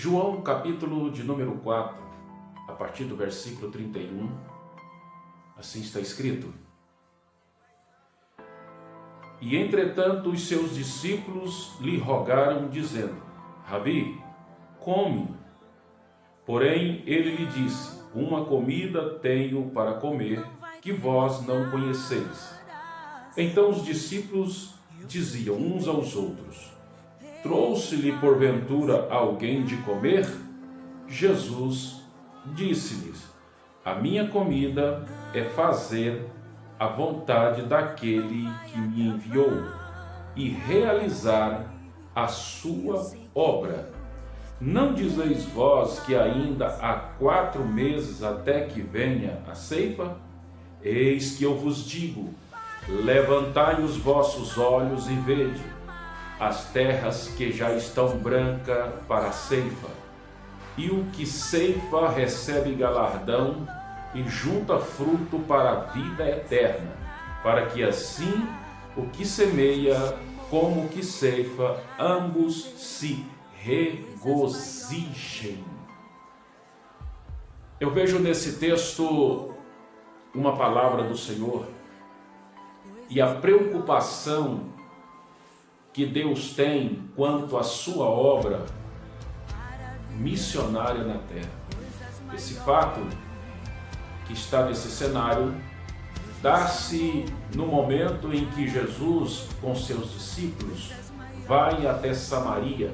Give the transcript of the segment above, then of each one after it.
João, capítulo de número 4, a partir do versículo 31, assim está escrito: E entretanto os seus discípulos lhe rogaram, dizendo: Rabi, come. Porém ele lhe disse: Uma comida tenho para comer, que vós não conheceis. Então os discípulos diziam uns aos outros: Trouxe-lhe porventura alguém de comer? Jesus disse-lhes: A minha comida é fazer a vontade daquele que me enviou e realizar a sua obra. Não dizeis vós que ainda há 4 meses até que venha a ceifa? Eis que eu vos digo: levantai os vossos olhos e vede as terras que já estão brancas para a ceifa, e o que ceifa recebe galardão e junta fruto para a vida eterna, para que assim o que semeia como o que ceifa, ambos se regozijem. Eu vejo nesse texto uma palavra do Senhor e a preocupação que Deus tem quanto à sua obra missionária na terra. Esse fato que está nesse cenário dá-se no momento em que Jesus, com seus discípulos, vai até Samaria.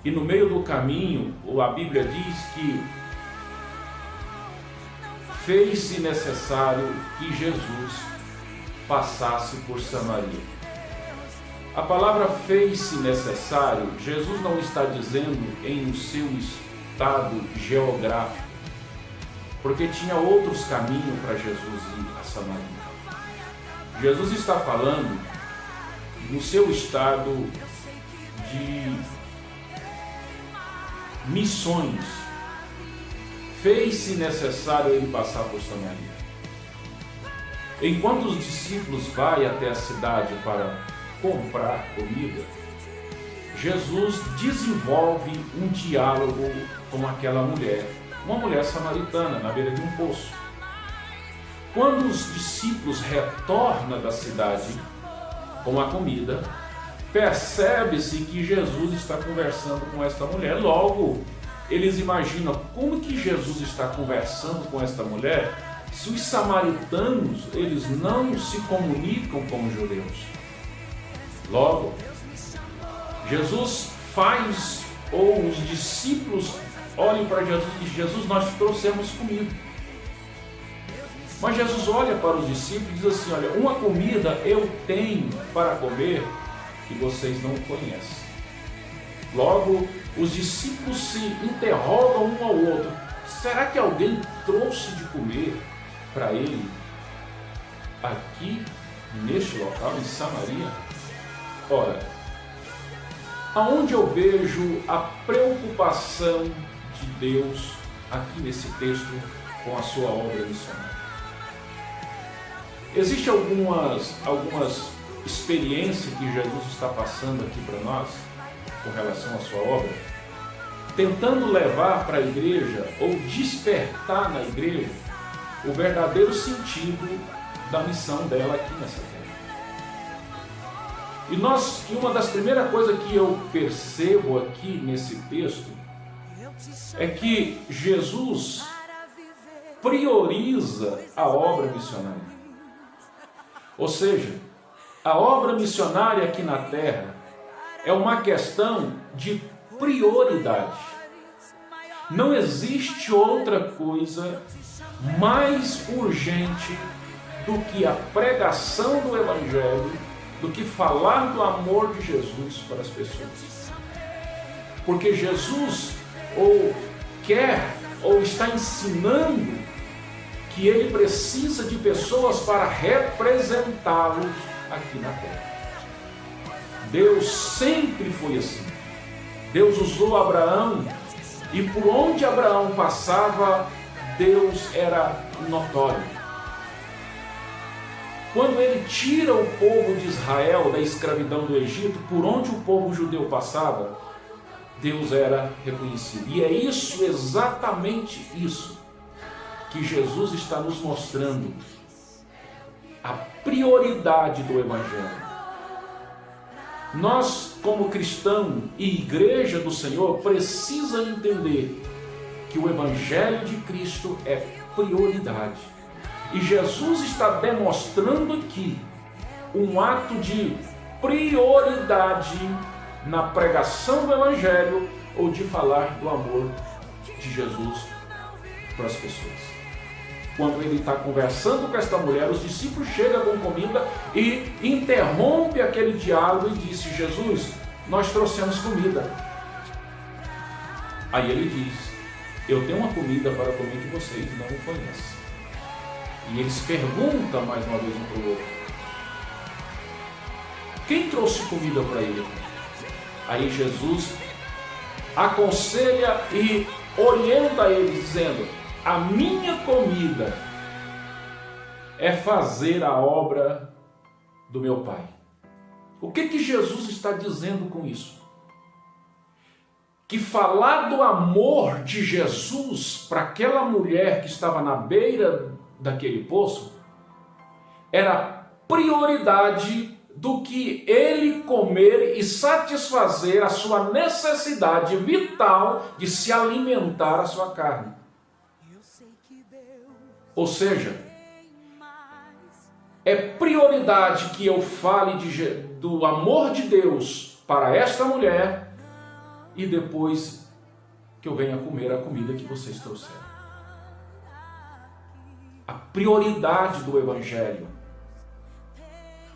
E no meio do caminho, a Bíblia diz que fez-se necessário que Jesus passasse por Samaria. A palavra fez-se necessário, Jesus não está dizendo em o seu estado geográfico, porque tinha outros caminhos para Jesus ir a Samaria. Jesus está falando no seu estado de missões. Fez-se necessário ele passar por Samaria. Enquanto os discípulos vão até a cidade para comprar comida, Jesus desenvolve um diálogo com aquela mulher, uma mulher samaritana, na beira de um poço. Quando os discípulos retornam da cidade com a comida, percebe-se que Jesus está conversando com esta mulher. Logo, eles imaginam como que Jesus está conversando com esta mulher se os samaritanos eles não se comunicam com os judeus. Logo, Jesus faz, ou os discípulos olham para Jesus e dizem: Jesus, nós trouxemos comida. Mas Jesus olha para os discípulos e diz assim: olha, uma comida eu tenho para comer que vocês não conhecem. Logo, os discípulos se interrogam um ao outro: será que alguém trouxe de comer para ele aqui, neste local, em Samaria? Ora, aonde eu vejo a preocupação de Deus aqui nesse texto com a sua obra missionária? Existem algumas experiências que Jesus está passando aqui para nós com relação à sua obra, tentando levar para a igreja ou despertar na igreja o verdadeiro sentido da missão dela aqui nessa terra. E uma das primeiras coisas que eu percebo aqui nesse texto é que Jesus prioriza a obra missionária. Ou seja, a obra missionária aqui na terra é uma questão de prioridade. Não existe outra coisa mais urgente do que a pregação do Evangelho, do que falar do amor de Jesus para as pessoas. Porque Jesus ou está ensinando que ele precisa de pessoas para representá-los aqui na terra. Deus sempre foi assim. Deus usou Abraão e por onde Abraão passava, Deus era notório. Quando ele tira o povo de Israel da escravidão do Egito, por onde o povo judeu passava, Deus era reconhecido. E é isso, exatamente isso, que Jesus está nos mostrando. A prioridade do Evangelho. Nós, como cristão e igreja do Senhor, precisa entender que o Evangelho de Cristo é prioridade. E Jesus está demonstrando aqui um ato de prioridade na pregação do Evangelho ou de falar do amor de Jesus para as pessoas. Quando ele está conversando com esta mulher, os discípulos chegam com comida e interrompe aquele diálogo e disse: Jesus, nós trouxemos comida. Aí ele diz: eu tenho uma comida para comer que vocês não conhecem. E eles perguntam mais uma vez um para o outro: quem trouxe comida para ele? Aí Jesus aconselha e orienta eles, dizendo: a minha comida é fazer a obra do meu Pai. O que Jesus está dizendo com isso? Que falar do amor de Jesus para aquela mulher que estava na beira daquele poço era prioridade do que ele comer e satisfazer a sua necessidade vital de se alimentar a sua carne. Ou seja, é prioridade que eu fale do amor de Deus para esta mulher e depois que eu venha comer a comida que vocês trouxeram. A prioridade do Evangelho.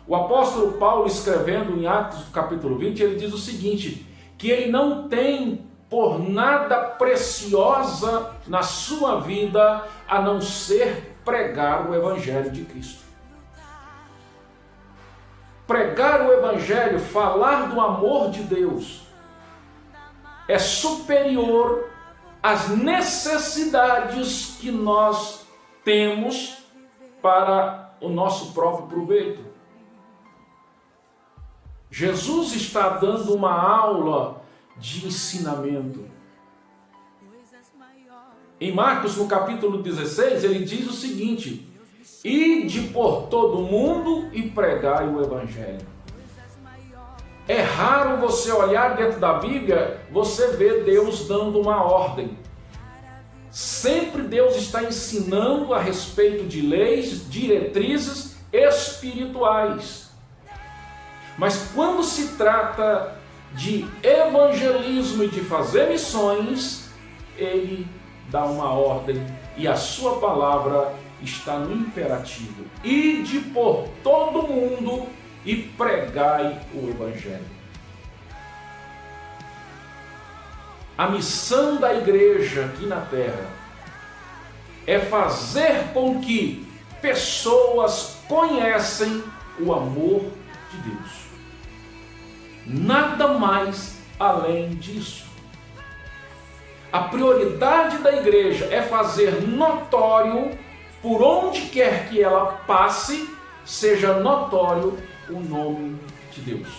O apóstolo Paulo, escrevendo em Atos capítulo 20, ele diz o seguinte, que ele não tem por nada preciosa na sua vida a não ser pregar o Evangelho de Cristo. Pregar o Evangelho, falar do amor de Deus, é superior às necessidades que nós temos para o nosso próprio proveito. Jesus está dando uma aula de ensinamento. Em Marcos, no capítulo 16, ele diz o seguinte: ide por todo o mundo e pregai o Evangelho. É raro você olhar dentro da Bíblia, você ver Deus dando uma ordem. Sempre Deus está ensinando a respeito de leis, diretrizes espirituais. Mas quando se trata de evangelismo e de fazer missões, ele dá uma ordem e a sua palavra está no imperativo. Ide por todo mundo e pregai o Evangelho. A missão da igreja aqui na terra é fazer com que pessoas conhecem o amor de Deus. Nada mais além disso. A prioridade da igreja é fazer notório, por onde quer que ela passe, seja notório o nome de Deus.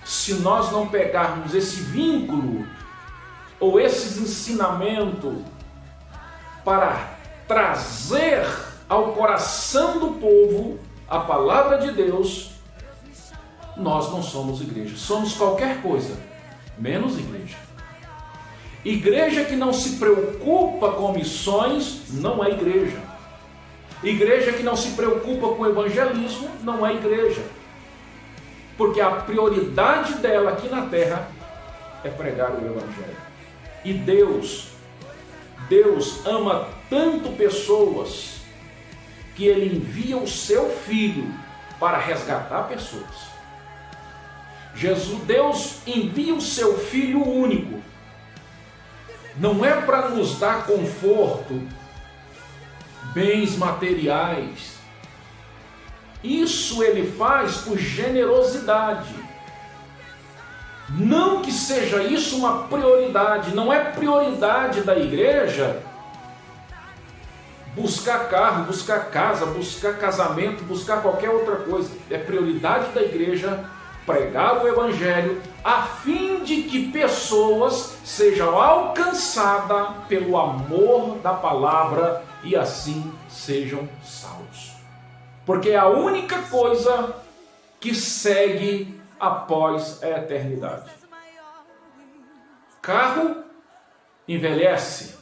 Se nós não pegarmos esse vínculo, ou esses ensinamentos, para trazer ao coração do povo a palavra de Deus, nós não somos igreja. Somos qualquer coisa, menos igreja. Igreja que não se preocupa com missões não é igreja. Igreja que não se preocupa com evangelismo não é igreja. Porque a prioridade dela aqui na terra é pregar o Evangelho. E Deus ama tanto pessoas que Ele envia o seu Filho para resgatar pessoas. Deus envia o seu Filho único. Não é para nos dar conforto, bens materiais. Isso Ele faz por generosidade. Não que seja isso uma prioridade. Não é prioridade da igreja buscar carro, buscar casa, buscar casamento, buscar qualquer outra coisa. É prioridade da igreja pregar o Evangelho a fim de que pessoas sejam alcançadas pelo amor da palavra e assim sejam salvos. Porque é a única coisa que segue após a eternidade. Carro envelhece,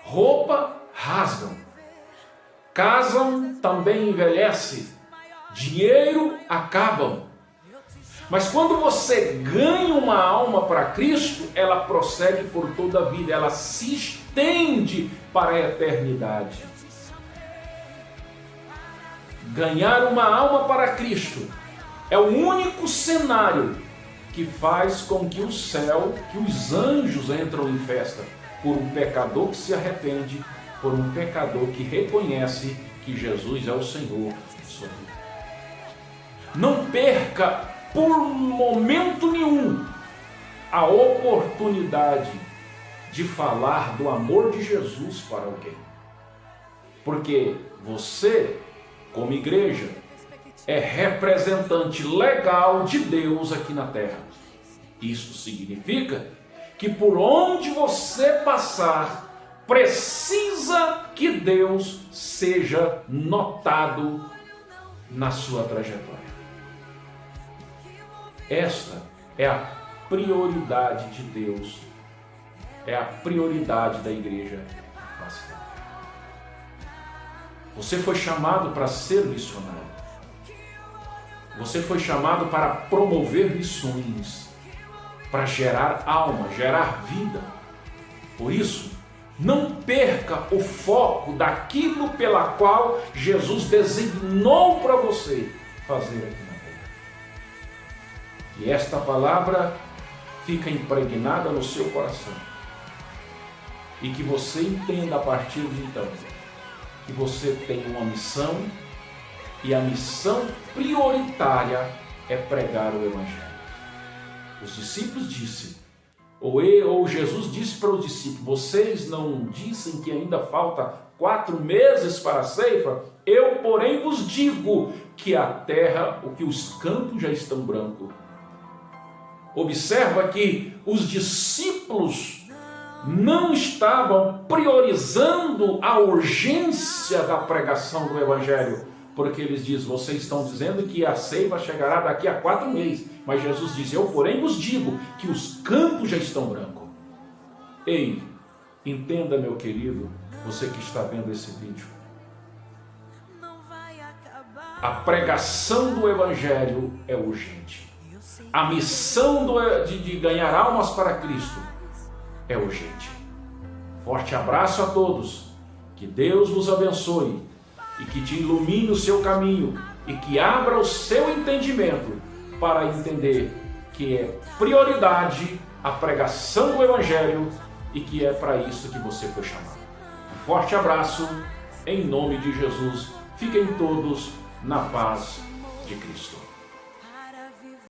roupa rasgam, casam também envelhece, dinheiro acabam. Mas quando você ganha uma alma para Cristo, ela prossegue por toda a vida, ela se estende para a eternidade. Ganhar uma alma para Cristo é o único cenário que faz com que o céu, que os anjos entram em festa por um pecador que se arrepende, por um pecador que reconhece que Jesus é o Senhor de sua vida. Não perca por momento nenhum a oportunidade de falar do amor de Jesus para alguém. Porque você, como igreja, é representante legal de Deus aqui na terra. Isso significa que por onde você passar, precisa que Deus seja notado na sua trajetória. Esta é a prioridade de Deus, é a prioridade da igreja. Você foi chamado para ser missionário. Você foi chamado para promover missões, para gerar alma, gerar vida. Por isso, não perca o foco daquilo pela qual Jesus designou para você fazer aqui na terra. Que esta palavra fica impregnada no seu coração. E que você entenda a partir de então que você tem uma missão, e a missão prioritária é pregar o Evangelho. Os discípulos disseram, ou Jesus disse para os discípulos, vocês não dizem que ainda falta 4 meses para a ceifa? Eu, porém, vos digo que a terra, que os campos já estão brancos. Observa que os discípulos não estavam priorizando a urgência da pregação do Evangelho, porque eles dizem, vocês estão dizendo que a ceifa chegará daqui a 4 meses, mas Jesus diz, eu porém vos digo que os campos já estão brancos. Ei, entenda, meu querido, você que está vendo esse vídeo, a pregação do Evangelho é urgente, a missão de ganhar almas para Cristo é urgente. Forte abraço a todos, que Deus vos abençoe e que te ilumine o seu caminho e que abra o seu entendimento para entender que é prioridade a pregação do Evangelho e que é para isso que você foi chamado. Um forte abraço, em nome de Jesus. Fiquem todos na paz de Cristo.